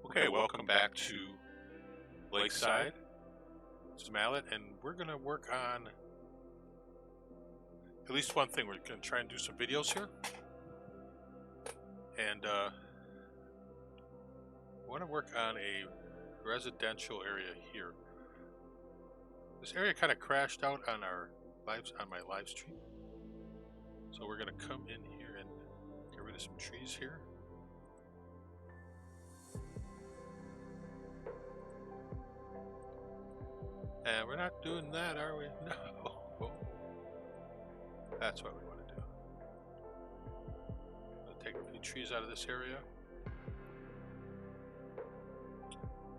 Okay, welcome back to Lakeside. It's Mallet, and we're going to work on at least one thing. We're going to try and do some videos here. And I want to work on a residential area here. This area kind of crashed out on my live stream. So we're going to come in here and get rid of some trees here. And we're not doing that, are we? No. Oh. That's what we want to do. I'll take a few trees out of this area.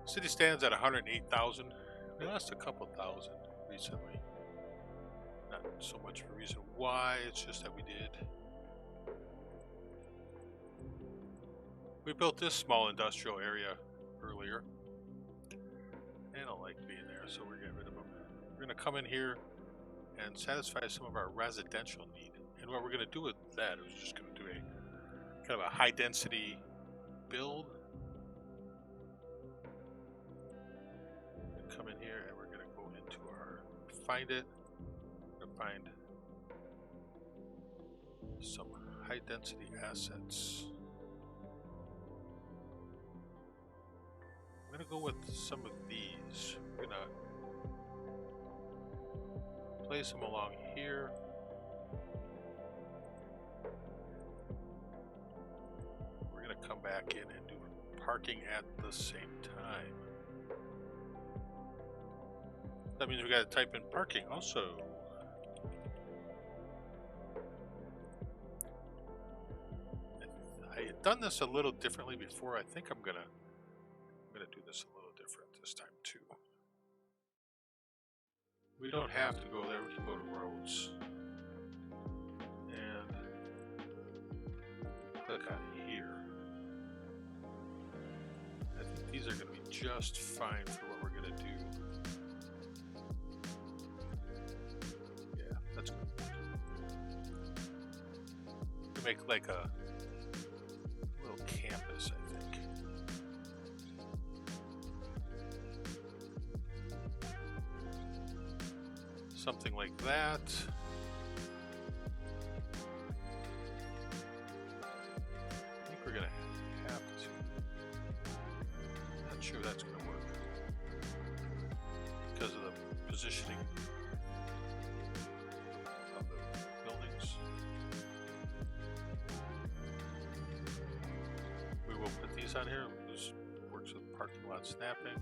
City stands at 108,000. We lost a couple thousand recently. Not so much for a reason why, it's just that we did. We built this small industrial area earlier. And I don't like being there, so we're getting rid of them. We're going to come in here and satisfy some of our residential need. And what we're going to do with that is we're just going to do a kind of a high density build. Come in here and we're going to go into our find it. We're going to find some high density assets. I'm going to go with some of these. We're going to place them along here. We're going to come back in and do parking at the same time. That means we got to type in parking also. I had done this a little differently before. I think I'm gonna do this a little different this time too. We don't have to go there. We can go to roads and click on here. I think these are going to be just fine for what we're going to do. That's good. To make like a little campus, I think. Something like that. I think we're gonna have to. Not sure that's gonna work because of the positioning. On here, this works with parking lot snapping.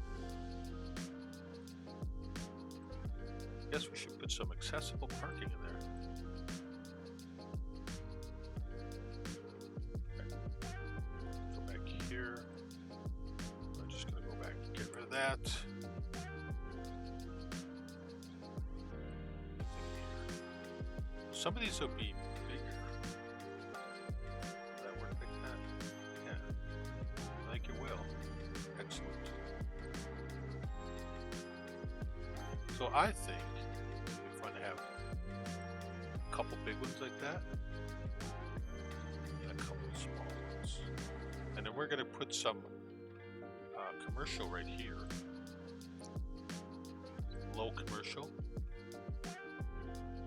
Guess we should put some accessible parking in there. Okay. Go back here. I'm just going to go back and get rid of that. Some of these will be bigger. Does that work like that? Yeah. I think it will. Excellent. So I think it'd be fun to have a couple big ones like that and a couple small ones. And then we're going to put some commercial right here. Low commercial.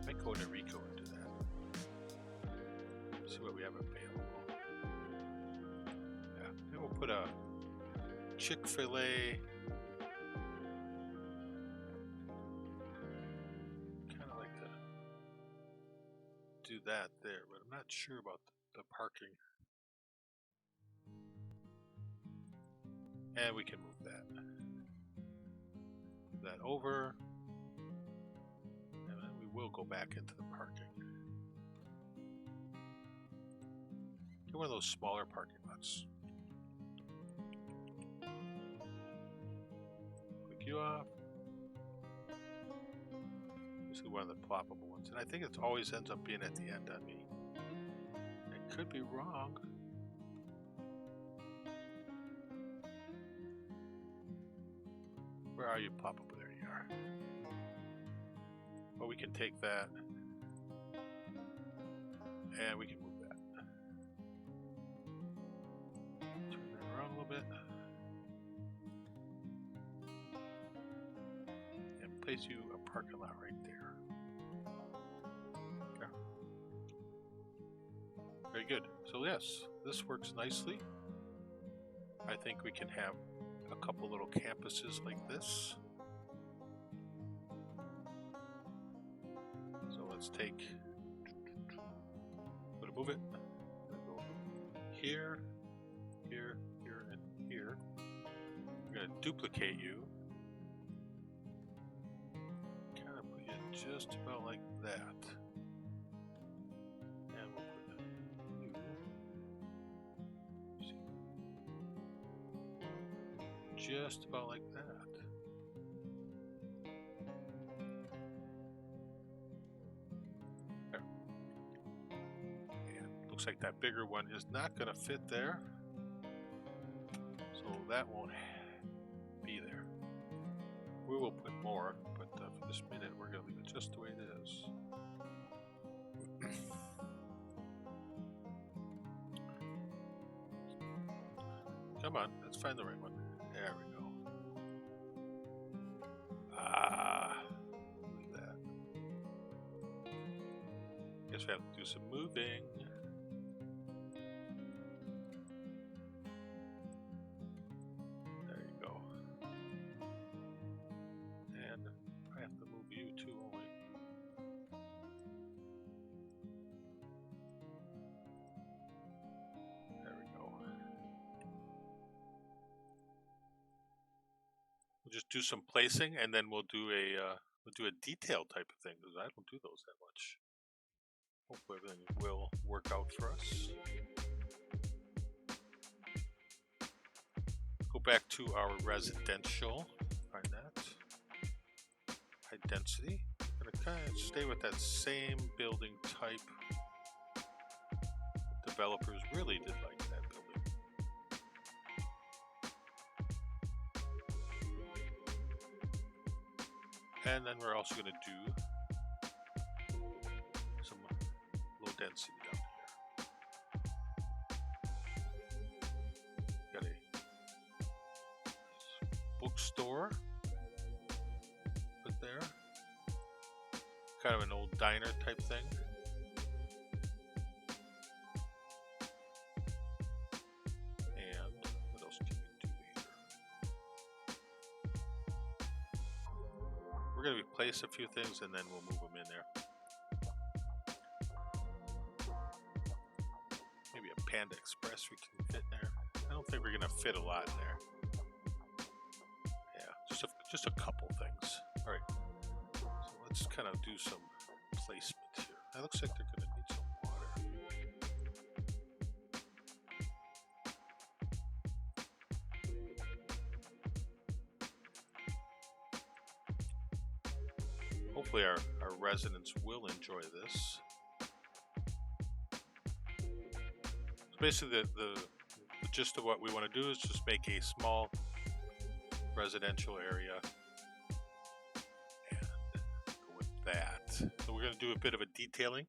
Might go into Rico and do that. See what we have available. Yeah, then we'll put a Chick-fil-A. Kind of like to do that there, but I'm not sure about the parking. And we can move that. Move that over. And then we will go back into the parking. Get one of those smaller parking lots. Click you off. This is one of the ploppable ones. And I think it always ends up being at the end on me. I could be wrong. Where are you, ploppable? There you are. Well, we can take that. And we can move that. Turn that around a little bit. gives you a parking lot right there. Okay. Very good. So yes, this works nicely. I think we can have a couple little campuses like this. So let's take, I'm gonna move it. I'm gonna go here, here, here, and here. I'm gonna duplicate you. Kind of put you just about like that. And we'll put you just about like that. There. And looks like that bigger one is not going to fit there. So that won't be there. We will put more, but for this minute we're going to leave it just the way it is. Come on, let's find the right one. There we go. Look at that. Guess we have to do some moving. There you go. And I have to move you too, only. There we go. We'll just do some placing, and then we'll do a detail type of thing, because I don't do those that much. Hopefully everything will work out for us. Go back to our residential. Find that. High density. I'm gonna kind of stay with that same building type. Developers really did like that building. And then we're also going to do some low density down here. Got a bookstore put there. Kind of an old diner type thing. And what else can we do here? We're going to replace a few things and then we'll move them in there. Maybe a Panda Express we can fit in there. I don't think we're going to fit a lot in there. Yeah, just a couple things. All right, so let's kind of do some placement here. That looks like they're going to need some water. Hopefully our residents will enjoy this. So basically the gist of what we want to do is just make a small residential area and go with that. So we're going to do a bit of a detailing.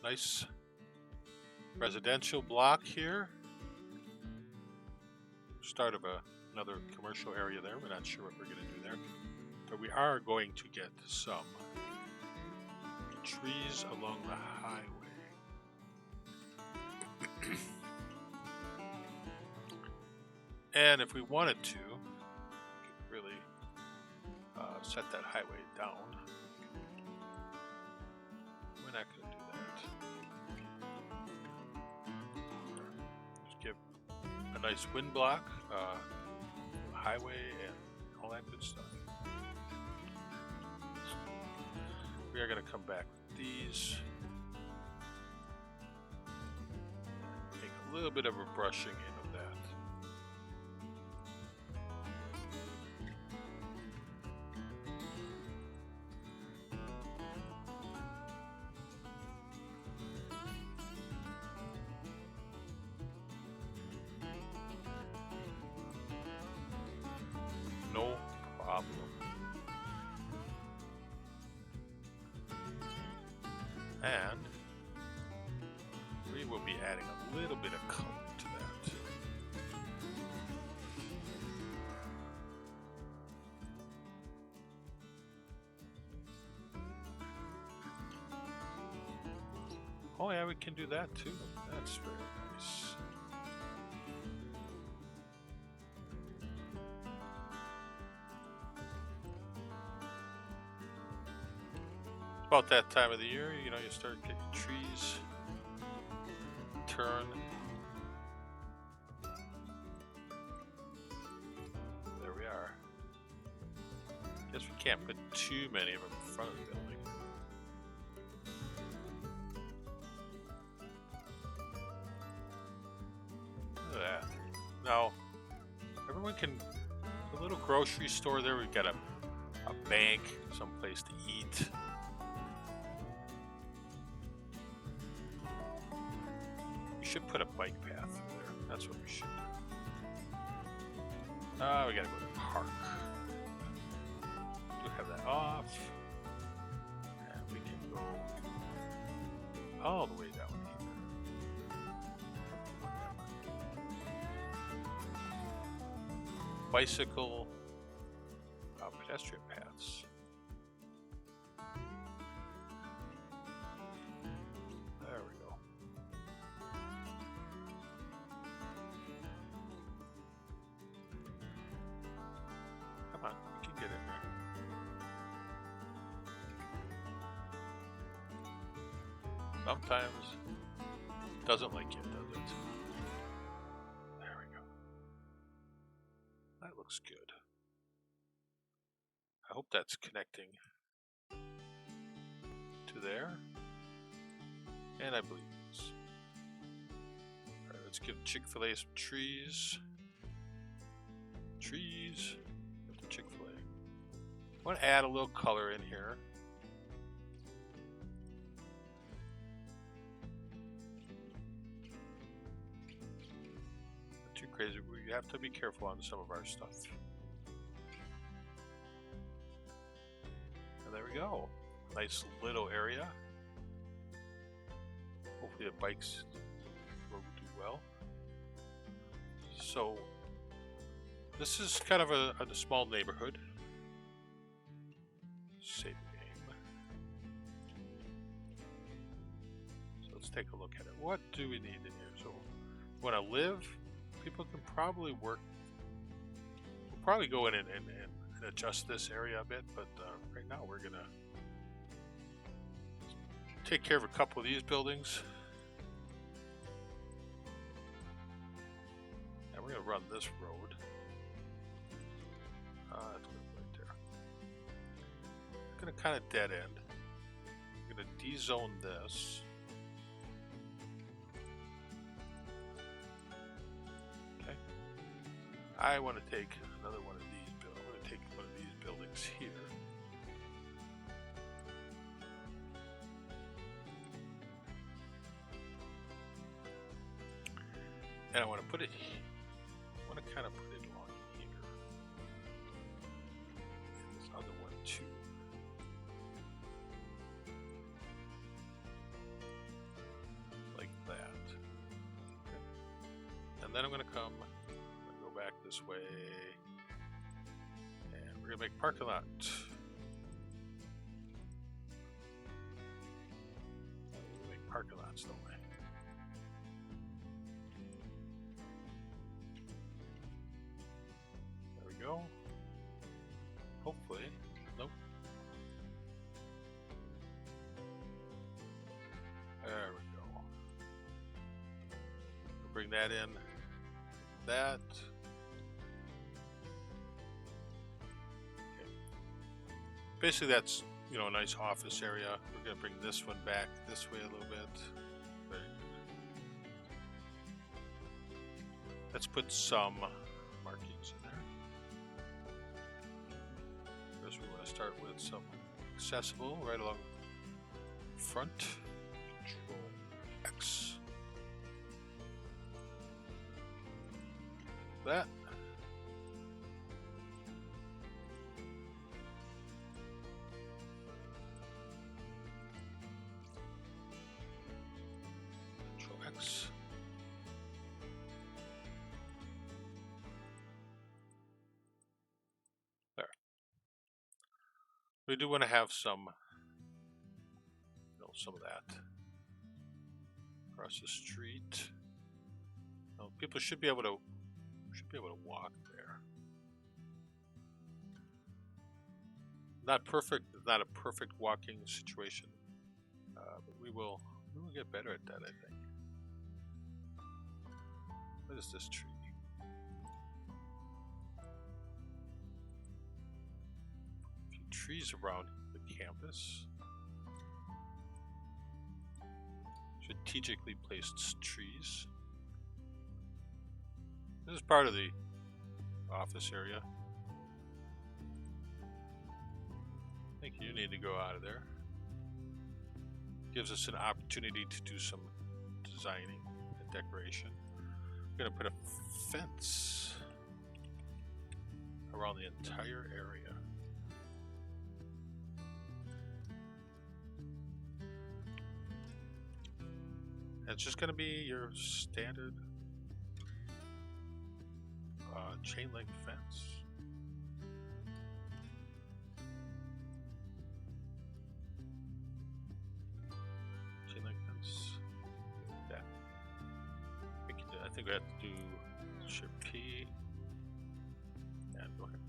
Nice residential block here. Start of another commercial area there. We're not sure what we're going to do there, but we are going to get some trees along the highway. And if we wanted to, we could really set that highway down. We're not going to do that. Just give a nice wind block, highway, and all that good stuff. We are going to come back with these. Make a little bit of a brushing in of that. No problem. And we will be adding a little bit of color to that. Oh yeah, we can do that too. That's very nice. About that time of the year, you know, you start getting trees turn. There we are. Guess we can't put too many of them in front of the building. Look at that. Now, everyone can. A little grocery store there. We've got a bank, someplace to eat. Should put a bike path through there. That's what we should do. We gotta go to the park. Do have that off. And we can go all the way down here. Bicycle, pedestrian paths. Sometimes doesn't like you, does it? There we go. That looks good. I hope that's connecting to there. And I believe it is. Alright, let's give Chick-fil-A some trees. Trees with the Chick-fil-A. I want to add a little color in here. Crazy. We have to be careful on some of our stuff. And there we go. Nice little area. Hopefully the bikes will do well. So this is kind of a small neighborhood. Save the game. So let's take a look at it. What do we need in here? So when I live, people can probably work. We'll probably go in and adjust this area a bit, but right now we're gonna take care of a couple of these buildings, and we're gonna run this road. That's good right there. It's gonna kind of dead end. I'm gonna de-zone this. I want to take another one of these buildings. I'm going to take one of these buildings here. And I want to put it, I want to kind of put it along here. And this other one too. then I'm gonna go back this way, and we're gonna make parking lot. We make parking lots, don't we? There we go. Hopefully, nope. There we go. We'll bring that in. That. Okay. Basically, that's, you know, a nice office area. We're gonna bring this one back this way a little bit. Very good. Let's put some markings in there. First, we want to start with some accessible right along front. Control X. That. Control X. There. We do want to have some, you know, some of that across the street. Now, people should be able to walk there. Not perfect, not a perfect walking situation, but we will get better at that, I think. What is this tree? A few trees around the campus. Strategically placed trees. This is part of the office area. I think you need to go out of there. Gives us an opportunity to do some designing and decoration. I'm going to put a fence around the entire area. And it's just going to be your standard chain link fence. Chain link fence. Yeah. I think we have to do Shift P and go ahead.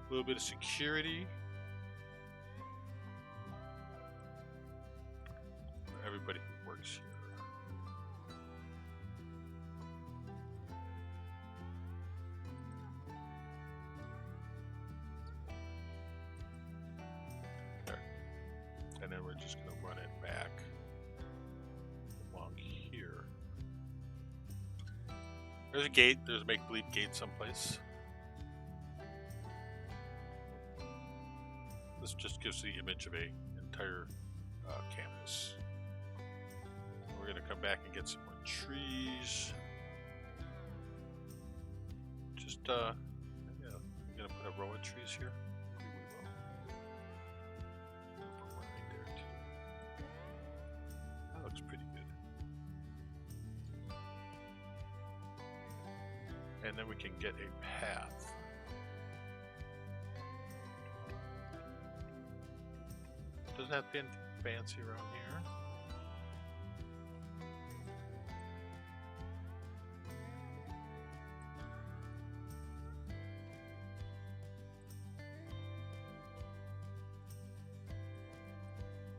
A little bit of security for everybody who works here. There. And then we're just going to run it back along here. There's a gate. There's a make-believe gate someplace. This just gives the image of a entire campus. We're going to come back and get some more trees. Just, yeah, we're going to put a row of trees here. Maybe we will. Put one right there too. That looks pretty good. And then we can get a path. Doesn't have to be fancy around here.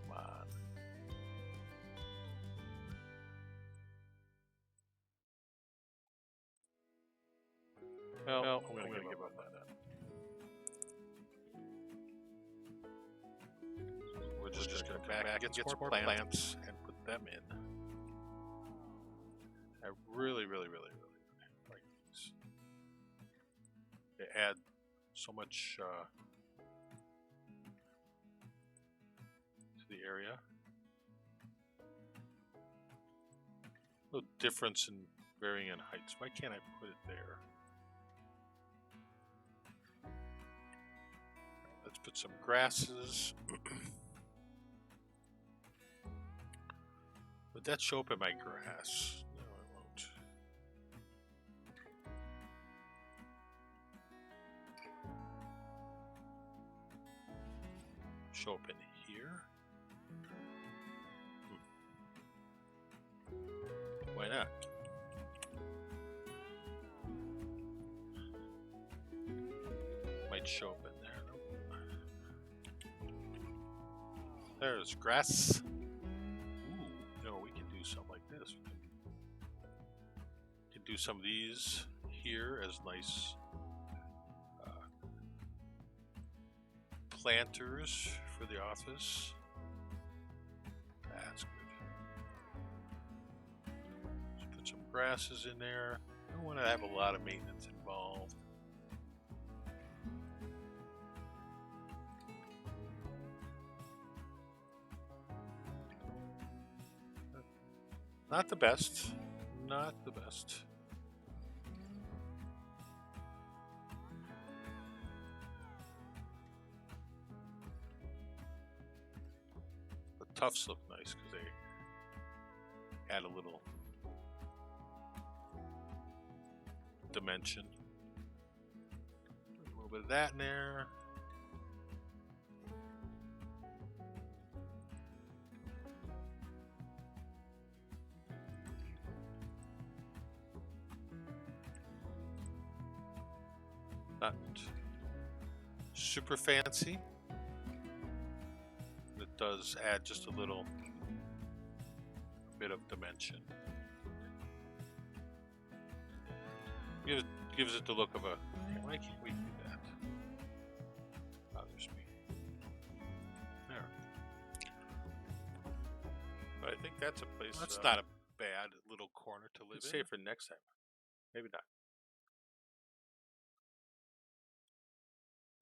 Come on. Well, I'm gonna give up on that. We're just gonna come back and get some more plants and put them in. I really like these. They add so much to the area. A little difference in varying in heights. Why can't I put it there? Let's put some grasses. Would that show up in my grass? No, it won't. Show up in here? Why not? Might show up in there. There's grass. Ooh, no, we can do something like this. We can do some of these here as nice planters for the office. That's good. Let's put some grasses in there. I don't want to have a lot of maintenance involved. Not the best. Not the best. The tufts look nice because they add a little dimension. A little bit of that in there. Not super fancy. It does add just a little bit of dimension. Gives it the look of a. Why can't we do that? Bothers me. There. But I think that's a place. That's not a bad little corner to live in. Save for next time. Maybe not.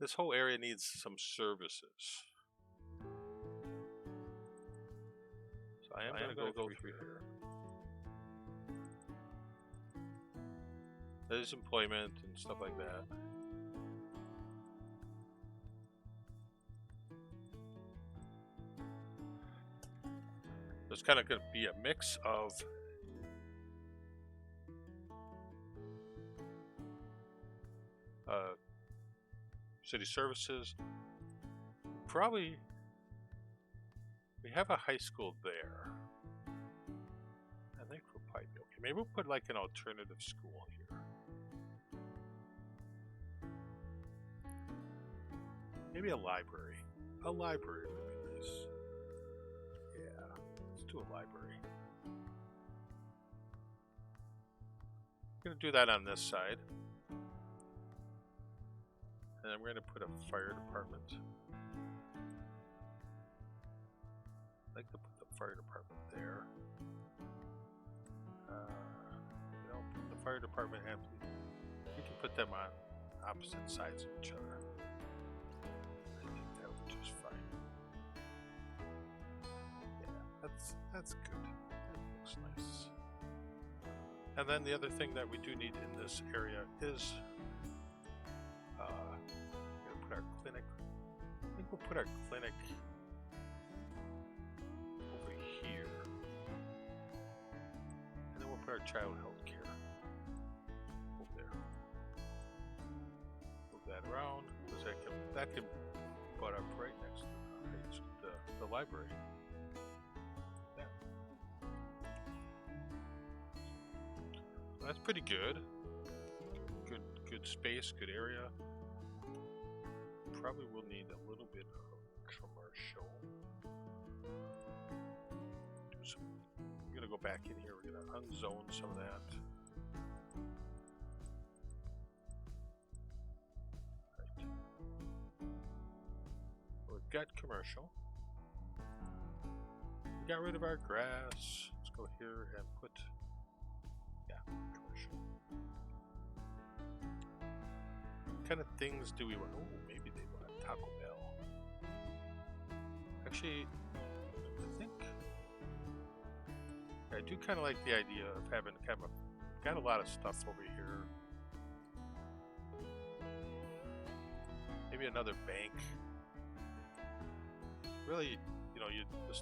This whole area needs some services. So I am going to go through here. There's employment and stuff like that. There's kind of going to be a mix of city services. Probably we have a high school there. I think we'll probably be okay. Maybe we'll put like an alternative school here. Maybe a library. A library would be nice. Yeah, let's do a library. I'm gonna do that on this side. And then we're going to put a fire department. I'd like to put the fire department there. Put the fire department and we can put them on opposite sides of each other. I think that would be just fine. Yeah, that's good. That looks nice. And then the other thing that we do need in this area is our clinic. I think we'll put our clinic over here. And then we'll put our child health care over there. Move that around because that can butt up right next to the library. Yeah. So that's pretty good. Good space, good area. Probably will need a little bit of commercial. We're gonna go back in here. We're gonna unzone some of that. Right. We've got commercial. We got rid of our grass. Let's go here and put commercial. What kind of things do we want? Oh, maybe they want a Taco Bell. Actually, I think I do kind of like the idea of having got a lot of stuff over here. Maybe another bank. really, you know,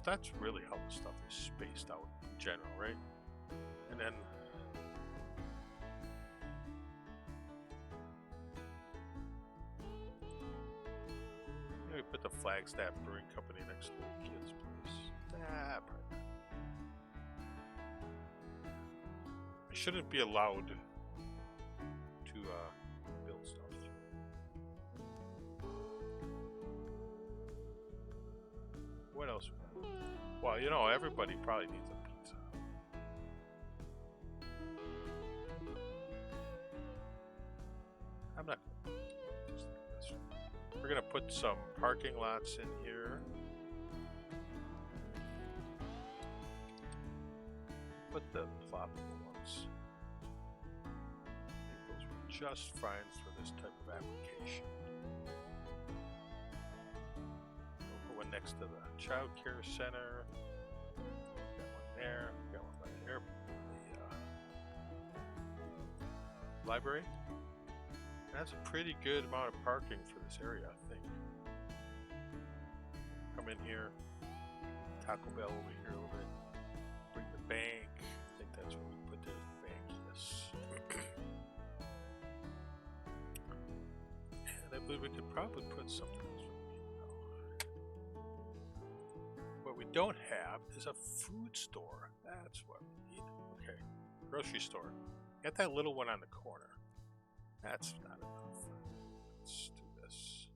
that's really how the stuff is spaced out in general, right? And then we put the Flagstaff Brewing Company next to the kids' place. Probably. I shouldn't be allowed to build stuff. What else? Well, you know, everybody probably needs a pizza. I'm not gonna just like this. We're gonna put some parking lots in here. Put the ploppable ones. I think those were just fine for this type of application. We'll put one next to the child care center. Got one there. Got one by the library. That's a pretty good amount of parking for this area, I think. Come in here. Taco Bell over here a little bit. Bring the bank. I think that's where we put the bank, yes. And I believe we could probably put something else. What we don't have is a food store. That's what we need. Okay. Grocery store. Got that little one on the corner. That's not enough. Let's do this.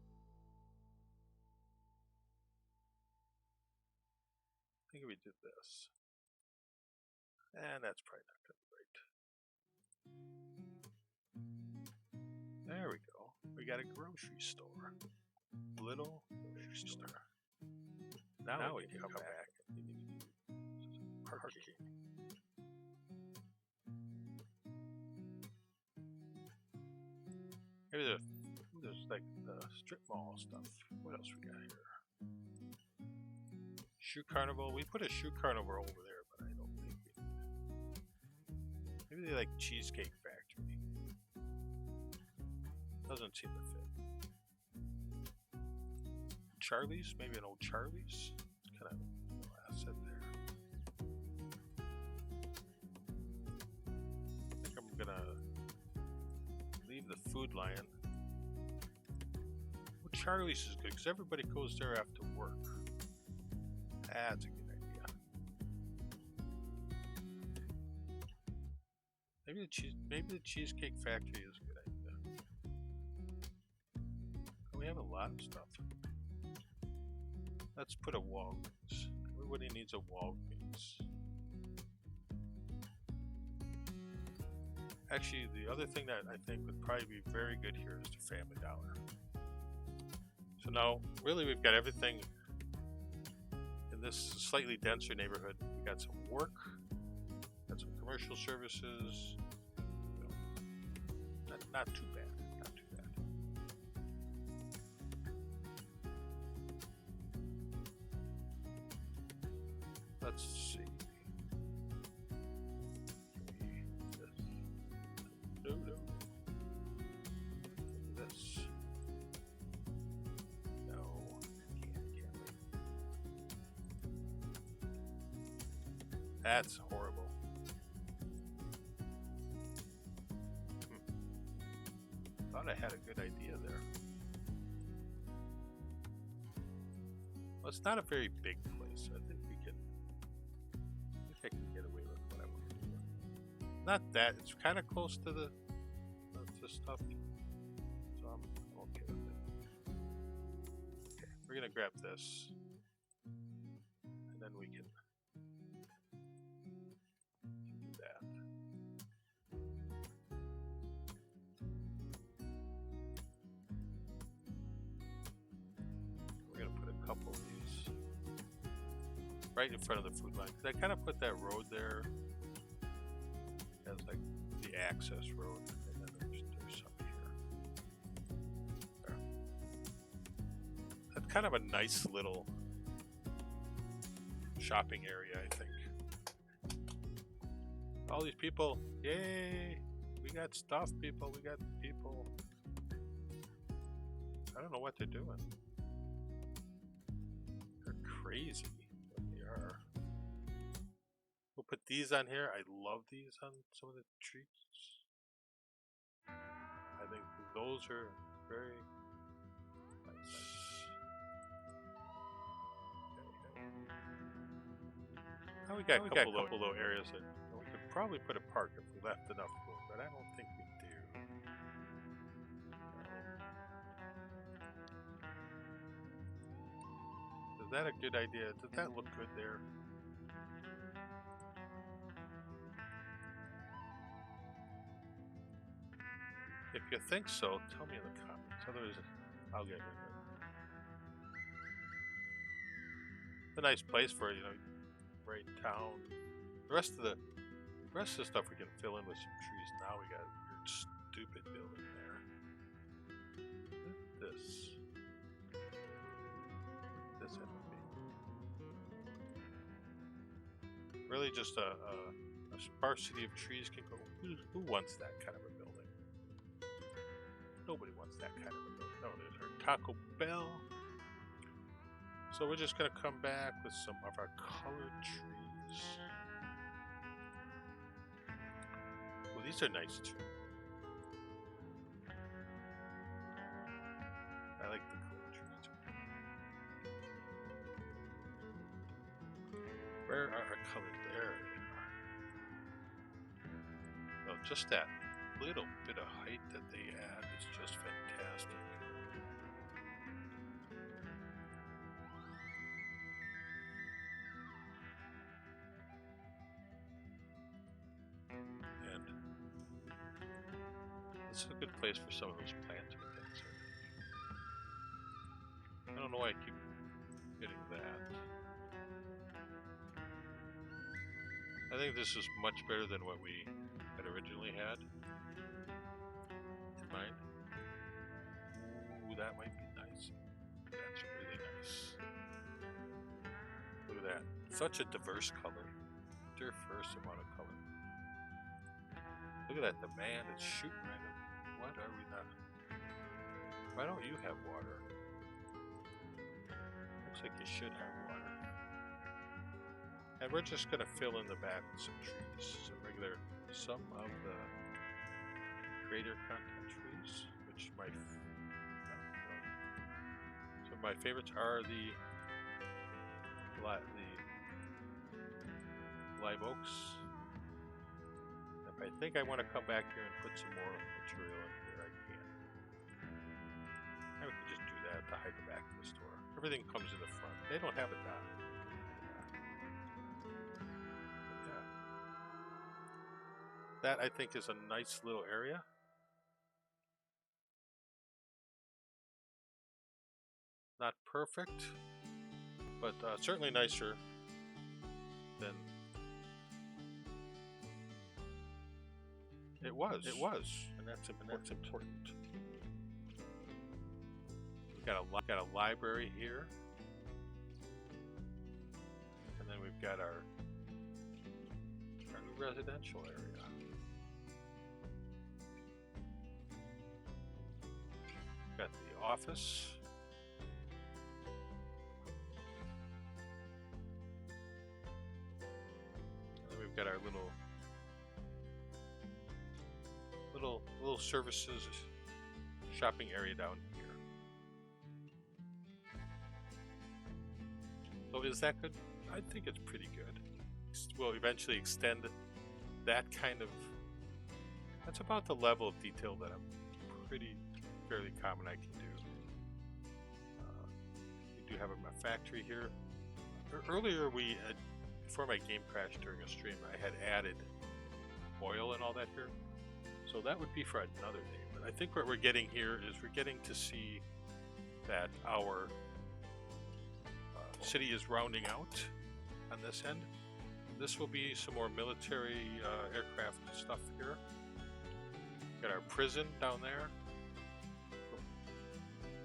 I think we did this. And that's probably not going to be right. There we go. We got a grocery store. Little grocery store. Now we can come back and parking. Maybe there's like the strip mall stuff. What else we got here? Shoe carnival. We put a shoe carnival over there, but I don't think we need it. Maybe they like Cheesecake Factory. Doesn't seem to fit. Charlie's? Maybe an old Charlie's? It's kind of no asset there. I think I'm gonna leave the Food Lion. Well, Charlie's is good because everybody goes there after work. That's a good idea. Maybe the Cheesecake Factory is a good idea. We have a lot of stuff. Let's put a Walgreens. Everybody needs a Walgreens. Actually, the other thing that I think would probably be very good here is the Family Dollar. So now, really, we've got everything in this slightly denser neighborhood. We got some work, got some commercial services. You know, not too bad. Not too bad. Let's see. That's horrible. Thought I had a good idea there. Well, it's not a very big place. I think I can get away with what I want to do. Not that, it's kind of close to the stuff. So I'm okay with it. Okay, we're gonna grab this. And then we can couple of these right in front of the Food Line. I kind of put that road there as like the access road, and then there's some here. There. That's kind of a nice little shopping area, I think. All these people, yay! We got stuff, people. We got people. I don't know what they're doing. crazy, but they are. We'll put these on here. I love these on some of the trees. I think those are very nice. Now we got a couple little areas that we could probably put a park if we left enough room, but I don't think we do. Is that a good idea? Does that look good there? If you think so, tell me in the comments. Otherwise, I'll get rid of it. It's a nice place for it, you know, right in town. The rest of the stuff we can fill in with some trees. Now we got a weird, stupid building there. This really just a sparsity of trees can go. Who wants that kind of a building? Nobody wants that kind of a building. No, there's our Taco Bell. So we're just gonna come back with some of our colored trees. Well, these are nice too. I like the colored trees too. Where are our colors? There they are. Well, just that little bit of height that they add is just fantastic. And this is a good place for some of those planting things. I don't know why I keep getting that. I think this is much better than what we had originally had in mind. Ooh, that might be nice. That's really nice. Look at that. Such a diverse color. Diverse amount of color. Look at that. The man is shooting right at. What are we not? Why don't you have water? Looks like you should have water. And we're just going to fill in the back with some trees, some of the greater content trees, which some of my favorites are the live oaks. If I think I want to come back here and put some more material in here, I can. I could just do that to hide the back of the store. Everything comes in the front. They don't have it down. That I think is a nice little area. Not perfect, but certainly nicer than it was. And that's important. We've got a library here, and then we've got our new residential area. Got the office. And then we've got our little services shopping area down here. So is that good? I think it's pretty good. We'll eventually extend that kind of. That's about the level of detail that I'm fairly common I can do. We do have a factory here. Earlier before my game crashed during a stream, I had added oil and all that here. So that would be for another day. But I think what we're getting here is we're getting to see that our city is rounding out on this end. This will be some more military aircraft stuff here. Got our prison down there.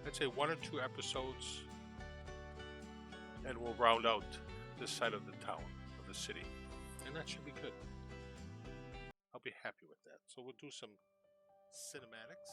I'd say 1 or 2 episodes, and we'll round out this side of the town, of the city, and that should be good. I'll be happy with that. So we'll do some cinematics.